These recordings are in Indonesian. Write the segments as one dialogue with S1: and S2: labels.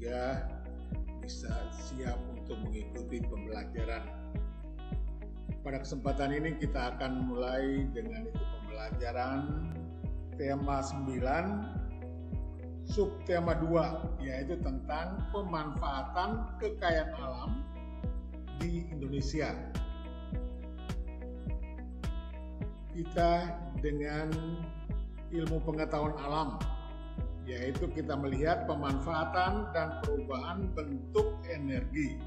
S1: sehingga bisa siap untuk mengikuti pembelajaran. Pada kesempatan ini kita akan mulai dengan pembelajaran tema 9, subtema 2, yaitu tentang pemanfaatan kekayaan alam di Indonesia. Kita dengan ilmu pengetahuan alam, yaitu kita melihat pemanfaatan dan perubahan bentuk energi.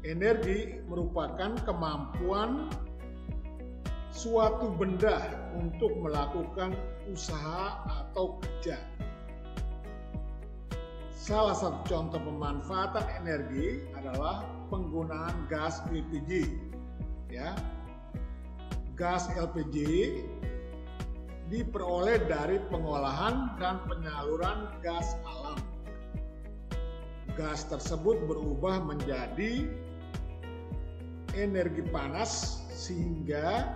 S1: Energi merupakan kemampuan suatu benda untuk melakukan usaha atau kerja. Salah satu contoh pemanfaatan energi adalah penggunaan gas LPG. Gas LPG diperoleh dari pengolahan dan penyaluran gas alam. Gas tersebut berubah menjadi energi panas sehingga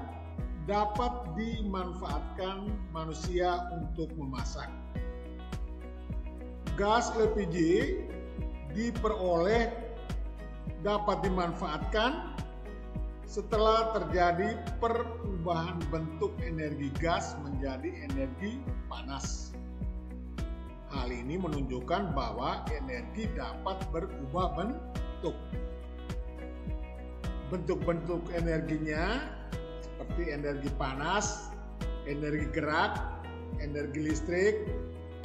S1: dapat dimanfaatkan manusia untuk memasak. Gas LPG dapat dimanfaatkan setelah terjadi perubahan bentuk energi gas menjadi energi panas. Hal ini menunjukkan bahwa energi dapat berubah bentuk. Bentuk-bentuk energinya seperti energi panas, energi gerak, energi listrik,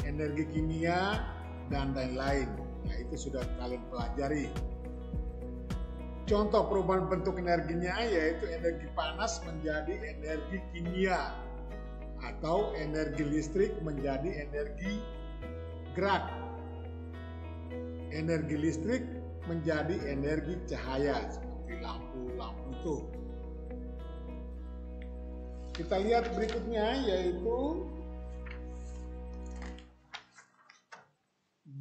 S1: energi kimia, dan lain-lain. Nah, itu sudah kalian pelajari. Contoh perubahan bentuk energinya yaitu energi panas menjadi energi kimia atau energi listrik menjadi energi gerak. Energi listrik menjadi energi cahaya seperti lampu-lampu itu. Kita lihat berikutnya yaitu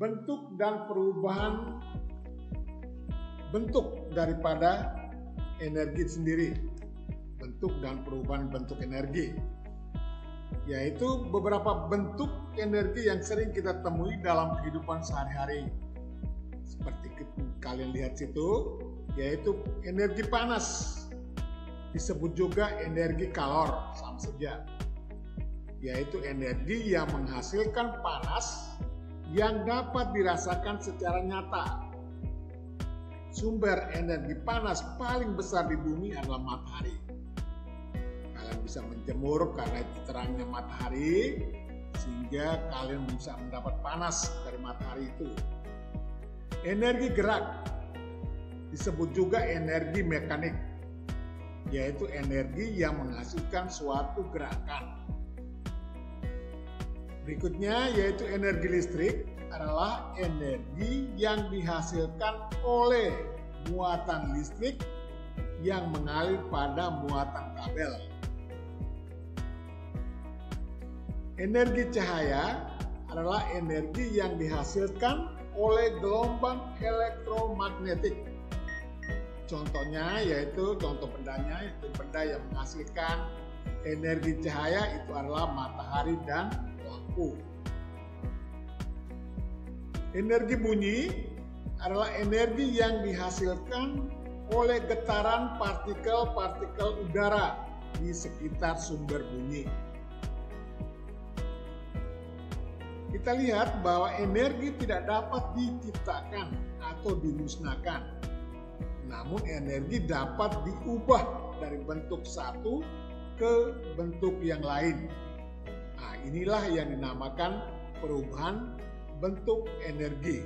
S1: bentuk dan perubahan bentuk daripada energi sendiri. Bentuk dan perubahan bentuk energi, yaitu beberapa bentuk energi yang sering kita temui dalam kehidupan sehari-hari. Seperti kalian lihat situ, yaitu energi panas, disebut juga energi kalor, sama saja, yaitu energi yang menghasilkan panas yang dapat dirasakan secara nyata. Sumber energi panas paling besar di bumi adalah matahari. Kalian bisa menjemur karena itu terangnya matahari, sehingga kalian bisa mendapat panas dari matahari itu. Energi gerak disebut juga energi mekanik, yaitu energi yang menghasilkan suatu gerakan. Berikutnya yaitu energi listrik adalah energi yang dihasilkan oleh muatan listrik yang mengalir pada muatan kabel. Energi cahaya adalah energi yang dihasilkan oleh gelombang elektromagnetik. Contohnya yaitu benda yang menghasilkan energi cahaya itu adalah matahari dan lampu. Energi bunyi adalah energi yang dihasilkan oleh getaran partikel-partikel udara di sekitar sumber bunyi. Kita lihat bahwa energi tidak dapat diciptakan atau dimusnahkan. Namun energi dapat diubah dari bentuk satu ke bentuk yang lain. Nah, inilah yang dinamakan perubahan bentuk energi.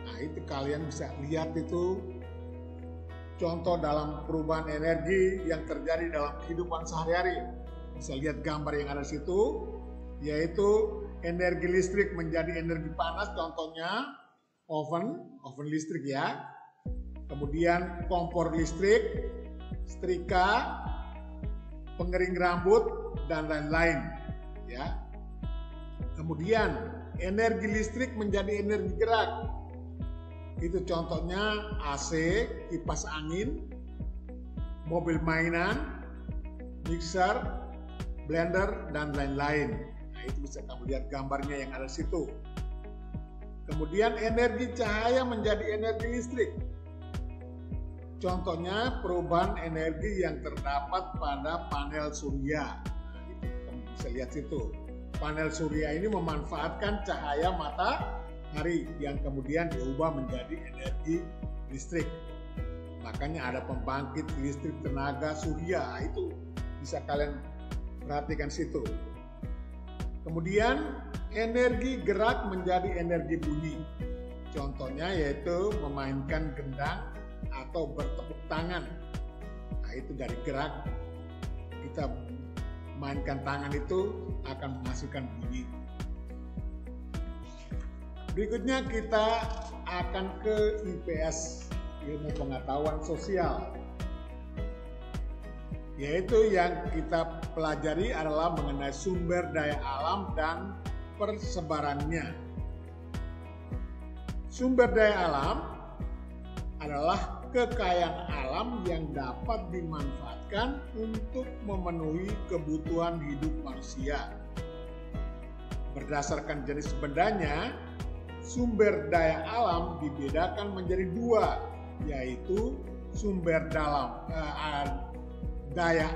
S1: Nah, itu kalian bisa lihat itu contoh dalam perubahan energi yang terjadi dalam kehidupan sehari-hari. Bisa lihat gambar yang ada di situ, yaitu energi listrik menjadi energi panas, contohnya oven listrik ya. Kemudian kompor listrik, setrika, pengering rambut, dan lain-lain ya. Kemudian energi listrik menjadi energi gerak. Itu contohnya AC, kipas angin, mobil mainan, mixer, blender, dan lain-lain. Nah, itu bisa kamu lihat gambarnya yang ada di situ. Kemudian energi cahaya menjadi energi listrik. Contohnya perubahan energi yang terdapat pada panel surya. Kamu bisa lihat situ. Panel surya ini memanfaatkan cahaya matahari yang kemudian diubah menjadi energi listrik. Makanya ada pembangkit listrik tenaga surya, itu bisa kalian perhatikan situ. Kemudian energi gerak menjadi energi bunyi. Contohnya yaitu memainkan gendang atau bertepuk tangan. Nah, itu dari gerak. Kita mainkan tangan itu akan menghasilkan bunyi. Berikutnya kita akan ke IPS, ilmu pengetahuan sosial. Yaitu yang kita pelajari adalah mengenai sumber daya alam dan persebarannya. Sumber daya alam adalah kekayaan alam yang dapat dimanfaatkan untuk memenuhi kebutuhan hidup manusia. Berdasarkan jenis bendanya, sumber daya alam dibedakan menjadi dua, yaitu sumber daya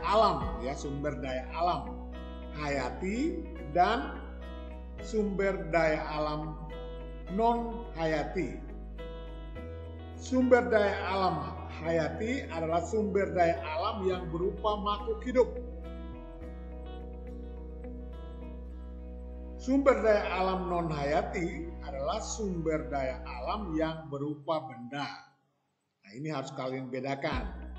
S1: alam, sumber daya alam hayati dan sumber daya alam non hayati. Sumber daya alam hayati adalah sumber daya alam yang berupa makhluk hidup. Sumber daya alam non hayati adalah sumber daya alam yang berupa benda. Nah, ini harus kalian bedakan.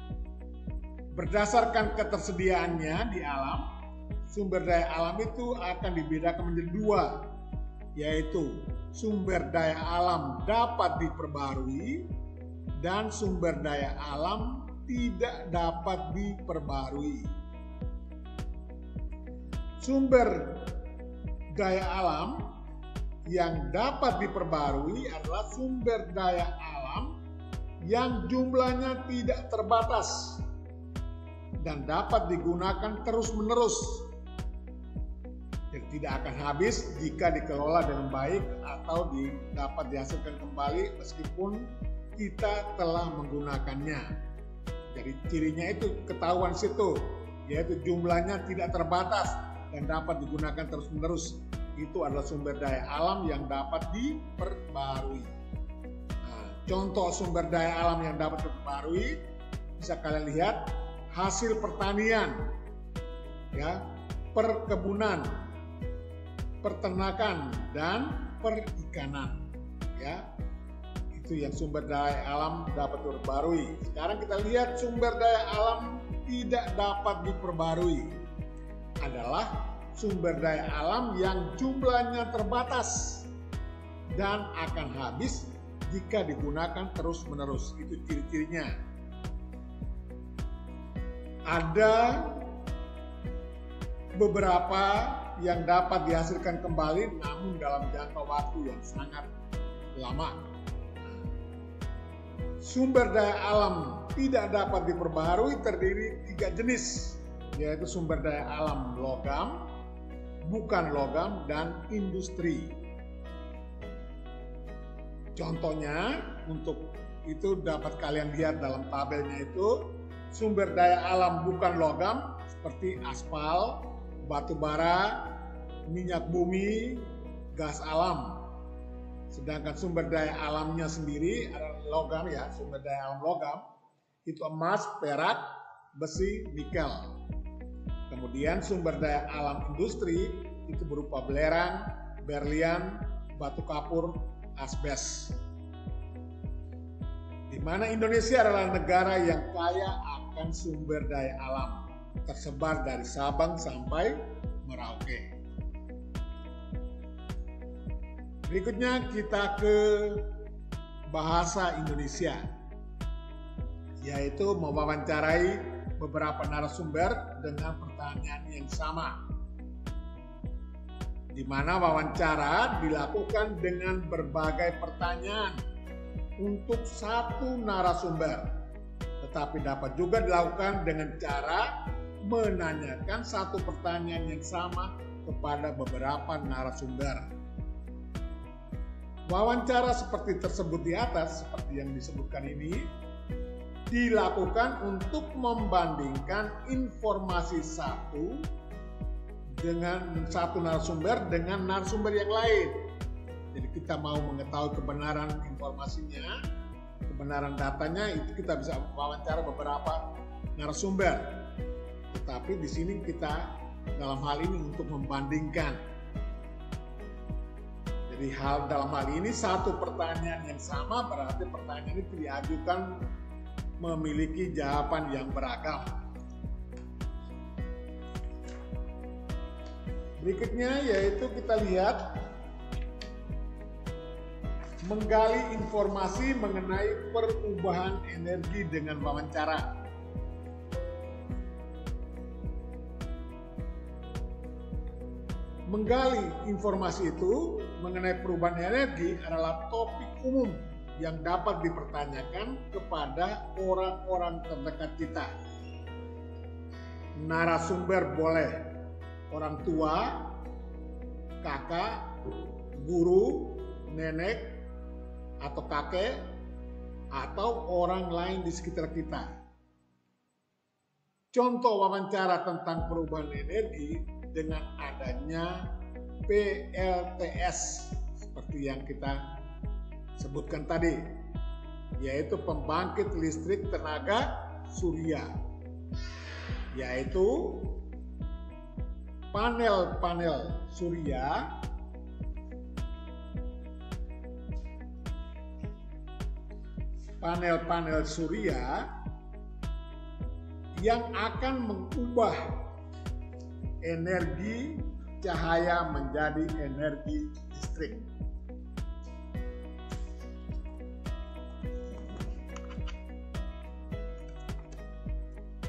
S1: Berdasarkan ketersediaannya di alam, sumber daya alam itu akan dibedakan menjadi dua, yaitu sumber daya alam dapat diperbarui dan sumber daya alam tidak dapat diperbarui. Sumber daya alam yang dapat diperbarui adalah sumber daya alam yang jumlahnya tidak terbatas dan dapat digunakan terus-menerus. Jadi tidak akan habis jika dikelola dengan baik atau dapat dihasilkan kembali meskipun kita telah menggunakannya. Jadi cirinya itu ketahuan situ, yaitu jumlahnya tidak terbatas dan dapat digunakan terus-menerus. Itu adalah sumber daya alam yang dapat diperbarui. Nah, contoh sumber daya alam yang dapat diperbarui bisa kalian lihat: hasil pertanian, perkebunan, peternakan, dan perikanan. Itu yang sumber daya alam dapat diperbarui. Sekarang kita lihat sumber daya alam tidak dapat diperbarui adalah sumber daya alam yang jumlahnya terbatas dan akan habis jika digunakan terus-menerus. Itu ciri-cirinya. Ada beberapa yang dapat dihasilkan kembali namun dalam jangka waktu yang sangat lama. Sumber daya alam tidak dapat diperbaharui terdiri 3 jenis, yaitu sumber daya alam logam, bukan logam, dan industri. Contohnya untuk itu dapat kalian lihat dalam tabelnya itu. Sumber daya alam bukan logam seperti aspal, batu bara, minyak bumi, gas alam. Sedangkan sumber daya alamnya sendiri adalah logam, sumber daya alam logam itu emas, perak, besi, nikel. Kemudian sumber daya alam industri itu berupa belerang, berlian, batu kapur, asbes. Di mana Indonesia adalah negara yang kaya akan sumber daya alam, tersebar dari Sabang sampai Merauke. Berikutnya kita ke bahasa Indonesia, yaitu mewawancarai beberapa narasumber dengan pertanyaan yang sama, di mana wawancara dilakukan dengan berbagai pertanyaan untuk satu narasumber, tetapi dapat juga dilakukan dengan cara menanyakan satu pertanyaan yang sama kepada beberapa narasumber. Wawancara seperti tersebut di atas, seperti yang disebutkan ini, dilakukan untuk membandingkan informasi satu narasumber dengan narasumber yang lain. Jadi kita mau mengetahui kebenaran informasinya, kebenaran datanya, itu kita bisa wawancara beberapa narasumber. Tetapi di sini kita dalam hal ini untuk membandingkan. Jadi dalam hal ini satu pertanyaan yang sama berarti pertanyaan itu diajukan memiliki jawaban yang beragam. Berikutnya yaitu kita lihat menggali informasi mengenai perubahan energi dengan wawancara. Menggali informasi itu mengenai perubahan energi adalah topik umum yang dapat dipertanyakan kepada orang-orang terdekat kita. Narasumber boleh orang tua, kakak, guru, nenek, atau kakek, atau orang lain di sekitar kita. Contoh wawancara tentang perubahan energi dengan adanya PLTS seperti yang kita sebutkan tadi, yaitu pembangkit listrik tenaga surya, yaitu panel-panel surya yang akan mengubah energi cahaya menjadi energi listrik.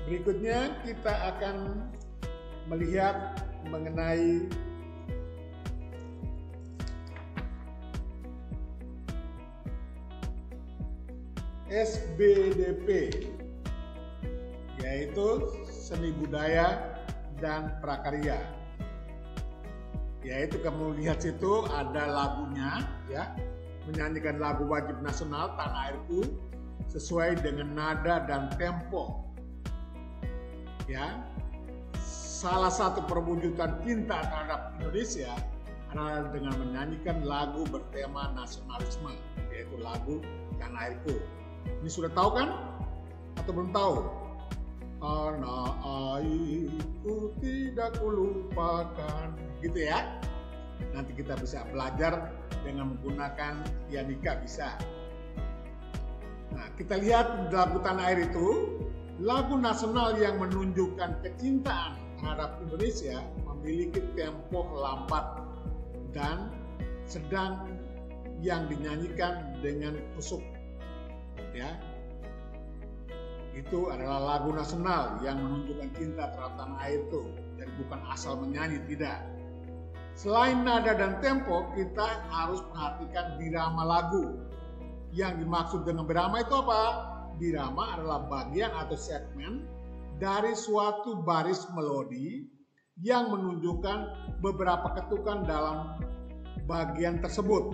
S1: Berikutnya kita akan melihat mengenai SBDP, yaitu seni budaya dan prakarya. Yaitu kamu lihat situ ada lagunya, ya, menyanyikan lagu wajib nasional Tanah Airku sesuai dengan nada dan tempo. Ya, salah satu perwujudan cinta terhadap Indonesia adalah dengan menyanyikan lagu bertema nasionalisme, yaitu lagu Tanah Airku. Ini sudah tahu kan? Atau belum tahu? Tanah airku tidak kulupakan, gitu ya. Nanti kita bisa belajar dengan menggunakan pianika bisa. Nah, kita lihat lagu Tanah Air itu lagu nasional yang menunjukkan kecintaan terhadap Indonesia, memiliki tempo lambat dan sedang yang dinyanyikan dengan kusuk, ya. Itu adalah lagu nasional yang menunjukkan cinta terhadap tanah air itu, dan bukan asal menyanyi, tidak. Selain nada dan tempo, kita harus perhatikan birama lagu. Yang dimaksud dengan birama itu apa? Birama adalah bagian atau segmen dari suatu baris melodi yang menunjukkan beberapa ketukan dalam bagian tersebut.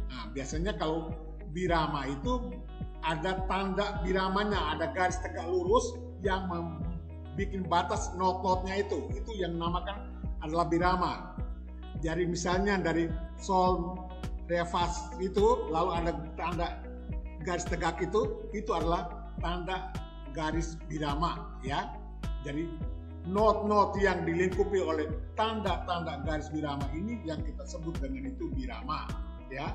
S1: Nah, biasanya kalau birama itu ada tanda biramanya, ada garis tegak lurus yang membuat batas not-notnya itu yang dinamakan adalah birama. Jadi misalnya dari sol, re, fa itu lalu ada tanda garis tegak itu adalah tanda garis birama, ya. Jadi not-not yang dilingkupi oleh tanda-tanda garis birama ini yang kita sebut dengan itu birama, ya.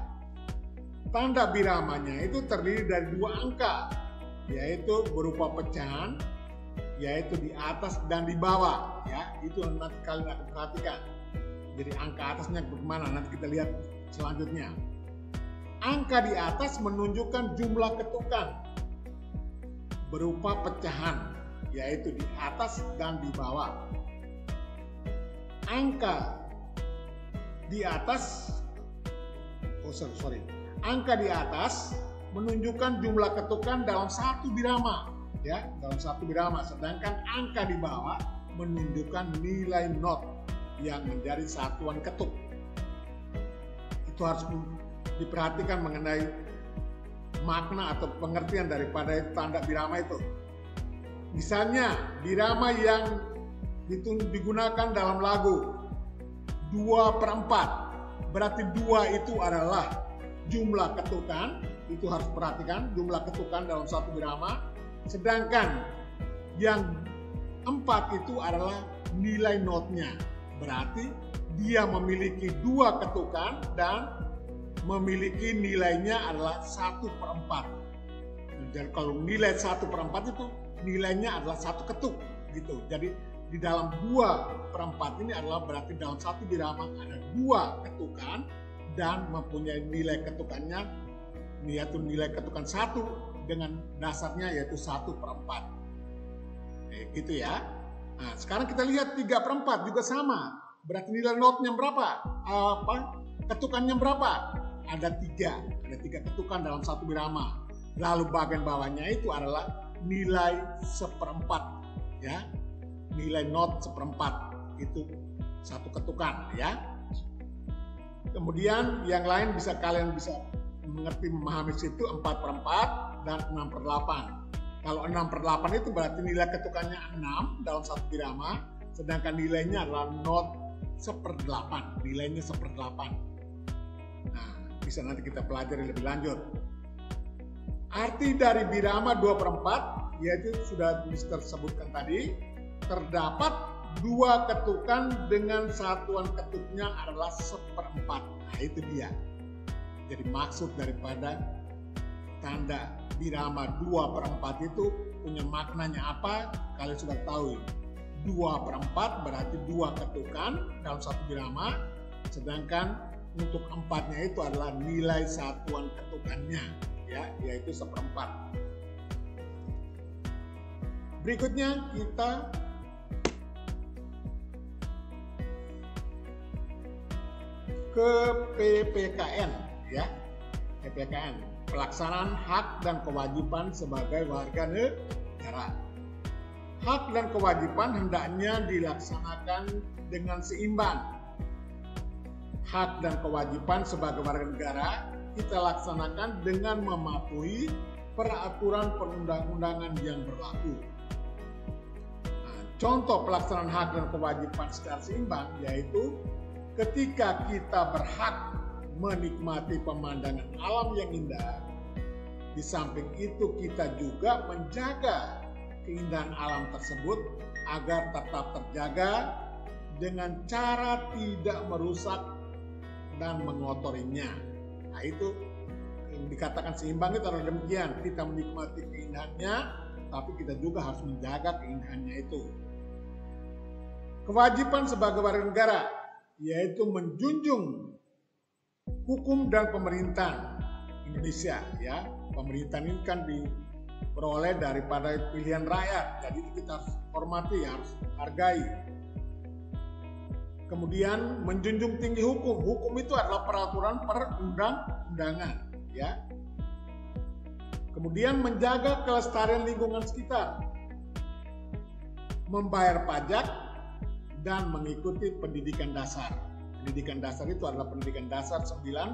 S1: Tanda biramanya itu terdiri dari 2 angka, yaitu berupa pecahan, yaitu di atas dan di bawah, ya. Itu nanti kalian akan perhatikan. Jadi angka atasnya bagaimana, nanti kita lihat selanjutnya. Angka di atas menunjukkan jumlah ketukan berupa pecahan, yaitu di atas dan di bawah. Angka di atas, angka di atas menunjukkan jumlah ketukan dalam satu birama, ya, dalam satu birama. Sedangkan angka di bawah menunjukkan nilai not yang menjadi satuan ketuk. Itu harus diperhatikan mengenai makna atau pengertian daripada tanda birama itu. Misalnya birama yang digunakan dalam lagu 2/4, berarti 2 itu adalah jumlah ketukan, itu harus perhatikan jumlah ketukan dalam satu birama, sedangkan yang 4 itu adalah nilai notnya, berarti dia memiliki 2 ketukan dan memiliki nilainya adalah 1/4. Dan kalau nilai 1/4 itu nilainya adalah 1 ketuk gitu. Jadi di dalam 2/4 ini adalah berarti dalam satu birama ada 2 ketukan dan mempunyai nilai ketukannya yaitu nilai ketukan 1 dengan dasarnya yaitu 1/4. Gitu ya. Nah, sekarang kita lihat 3/4 juga sama. Berarti nilai notnya berapa? Ketukannya berapa? Ada 3 ketukan dalam satu birama. Lalu bagian bawahnya itu adalah nilai 1/4 ya. Nilai not 1/4 itu 1 ketukan ya. Kemudian yang lain kalian bisa mengerti memahami situ 4/4 dan 6/8. Kalau 6/8 itu berarti nilai ketukannya 6 dalam satu birama, sedangkan nilainya adalah not 1/8, nilainya 1/8. Nah, bisa nanti kita pelajari lebih lanjut. Arti dari birama 2/4 yaitu sudah disebutkan tadi, terdapat 2 ketukan dengan satuan ketuknya adalah 1/4. Nah, itu dia. Jadi maksud daripada tanda birama 2/4 itu punya maknanya apa? Kalian sudah tahu. 2/4 berarti 2 ketukan dalam satu birama, sedangkan untuk 4-nya itu adalah nilai satuan ketukannya ya, yaitu 1/4. Berikutnya kita ke PPKN ya. PPKN, pelaksanaan hak dan kewajiban sebagai warga negara. Hak dan kewajiban hendaknya dilaksanakan dengan seimbang. Hak dan kewajiban sebagai warga negara kita laksanakan dengan mematuhi peraturan perundang-undangan yang berlaku. Nah, contoh pelaksanaan hak dan kewajiban secara seimbang yaitu ketika kita berhak menikmati pemandangan alam yang indah, di samping itu kita juga menjaga keindahan alam tersebut agar tetap terjaga dengan cara tidak merusak dan mengotorinya. Nah, itu yang dikatakan seimbang itu adalah demikian, kita menikmati keindahannya, tapi kita juga harus menjaga keindahannya itu. Kewajiban sebagai warga negara yaitu menjunjung hukum dan pemerintahan Indonesia ya. Pemerintahan ini kan diperoleh daripada pilihan rakyat, jadi kita harus hormati, harus hargai. Kemudian menjunjung tinggi hukum. Hukum itu adalah peraturan perundang-undangan ya. Kemudian menjaga kelestarian lingkungan sekitar, membayar pajak dan mengikuti pendidikan dasar. Pendidikan dasar itu adalah pendidikan dasar 9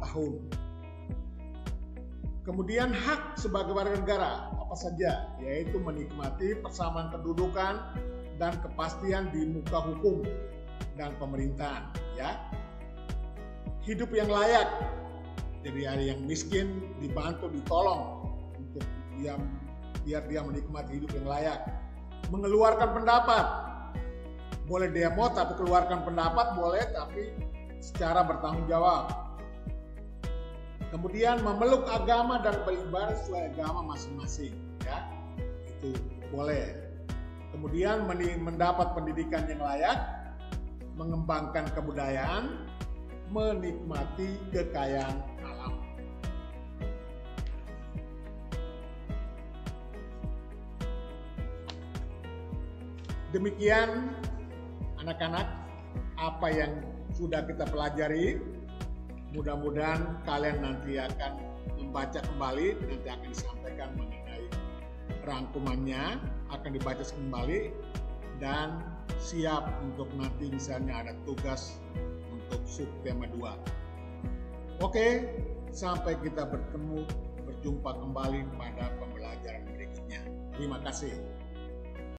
S1: tahun. Kemudian hak sebagai warga negara apa saja, yaitu menikmati persamaan kedudukan dan kepastian di muka hukum dan pemerintahan ya. Hidup yang layak, jadi ada yang miskin dibantu, ditolong untuk biar dia menikmati hidup yang layak. Mengeluarkan pendapat, boleh demo tapi keluarkan pendapat boleh, tapi secara bertanggung jawab. Kemudian memeluk agama dan beribadah sesuai agama masing-masing ya, itu boleh. Kemudian mendapat pendidikan yang layak, mengembangkan kebudayaan, menikmati kekayaan alam. Demikian anak-anak apa yang sudah kita pelajari. Mudah-mudahan kalian nanti akan membaca kembali, nanti akan disampaikan mengenai rangkumannya, akan dibaca kembali dan siap untuk nanti misalnya ada tugas untuk subtema 2. Oke, sampai kita berjumpa kembali pada pembelajaran berikutnya. Terima kasih.